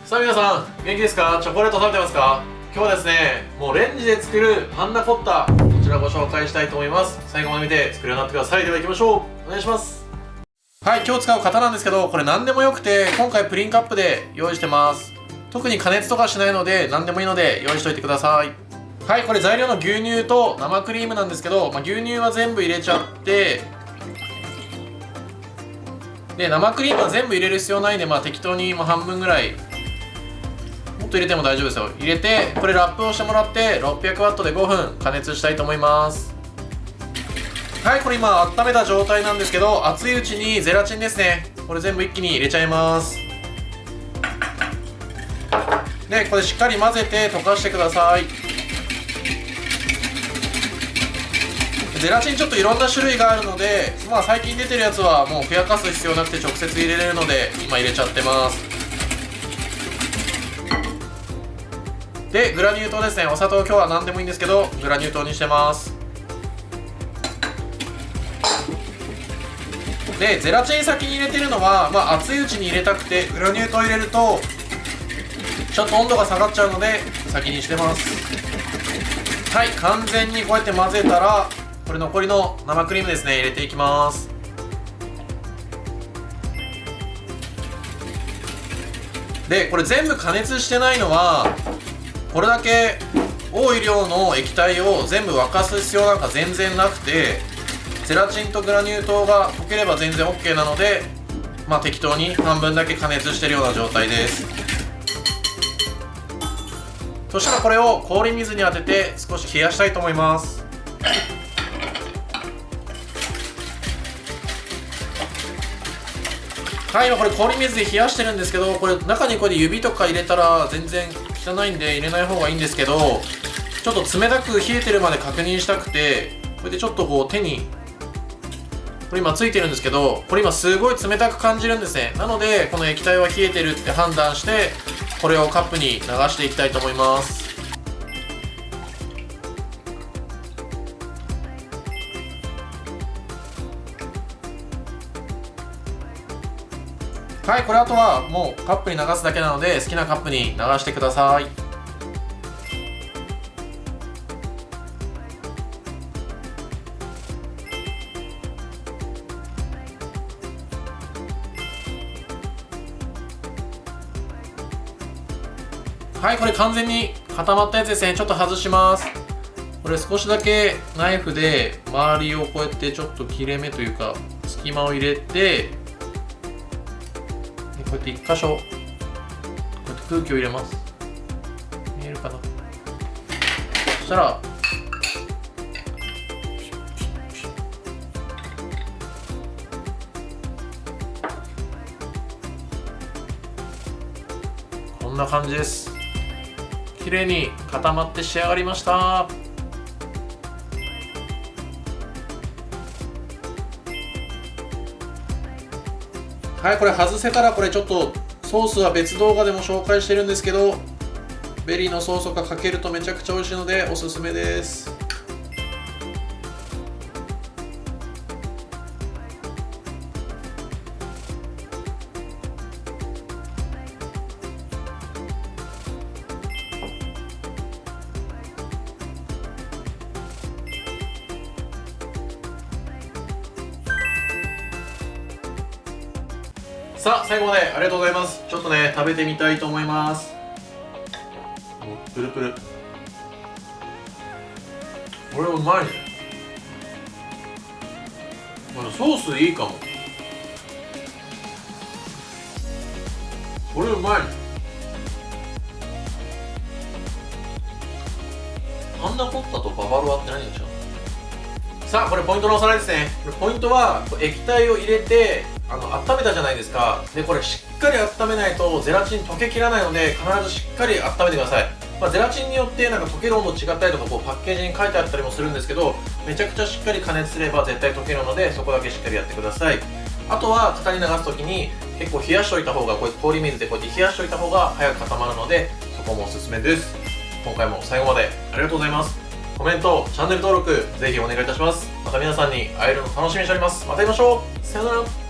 さあ皆さん元気ですか？チョコレート食べてますか？今日はですね、もうレンジで作るパンナコッタ、こちらご紹介したいと思います。最後まで見て作るようになってください。では行きましょう。お願いします。はい、今日使う型なんですけど、これ何でもよくて、今回プリンカップで用意してます。特に加熱とかしないので何でもいいので用意しといてください。はい、これ材料の牛乳と生クリームなんですけど、牛乳は全部入れちゃって、で生クリームは全部入れる必要ないんで、適当に半分ぐらい、もっと入れても大丈夫ですよ。入れてこれラップをしてもらって600ワットで5分加熱したいと思います。はい、これ今温めた状態なんですけど、熱いうちにゼラチンですね、これ全部一気に入れちゃいます。でこれしっかり混ぜて溶かしてください。ゼラチンちょっといろんな種類があるので、最近出てるやつはもうふやかす必要なくて直接入れれるので今入れちゃってます。でグラニュー糖ですね、お砂糖今日は何でもいいんですけどグラニュー糖にしてます。でゼラチン先に入れてるのは、熱いうちに入れたくて、グラニュー糖入れるとちょっと温度が下がっちゃうので先にしてます。はい、完全にこうやって混ぜたら、これ残りの生クリームですね、入れていきます。でこれ全部加熱してないのは、これだけ多い量の液体を全部沸かす必要なんか全然なくて、ゼラチンとグラニュー糖が溶ければ全然 OK なので、適当に半分だけ加熱してるような状態です。そしたらこれを氷水に当てて少し冷やしたいと思います。はい、今これ氷水で冷やしてるんですけど、これ中にこれで指とか入れたら全然汚いんで入れない方がいいんですけど、ちょっと冷たく冷えてるまで確認したくて、これでちょっとこう手に、これ今ついてるんですけど、これ今すごい冷たく感じるんですね。なのでこの液体は冷えてるって判断して、これをカップに流していきたいと思います。はい、これあとはもうカップに流すだけなので好きなカップに流してください。はい、これ完全に固まったやつですね。ちょっと外します。これ少しだけナイフで周りをこうやってちょっと切れ目というか隙間を入れて、こうやって一箇所こうやって空気を入れます。見えるかな。そしたらこんな感じです。綺麗に固まって仕上がりました。はい、これ外せたら、これちょっとソースは別動画でも紹介してるんですけど、ベリーのソースとかかけるとめちゃくちゃ美味しいのでおすすめです。さあ最後までありがとうございます。ちょっとね食べてみたいと思います。プルプル、これうまいね。ソースいいかも。これうまいね。パンナコッタとババロアって何でしょう。さあこれポイントのおさらいですね。これポイントは液体を入れて温めたじゃないですか。でこれしっかり温めないとゼラチン溶けきらないので、必ずしっかり温めてください。ゼラチンによって溶ける温度違ったりとかパッケージに書いてあったりもするんですけど、めちゃくちゃしっかり加熱すれば絶対溶けるので、そこだけしっかりやってください。あとは型に流す時に結構冷やしといた方が、こうやって氷水でこうやって冷やしといた方が早く固まるので、そこもおすすめです。今回も最後までありがとうございます。コメント、チャンネル登録ぜひお願いいたします。また皆さんに会えるの楽しみにしております。また会いましょう。さよなら。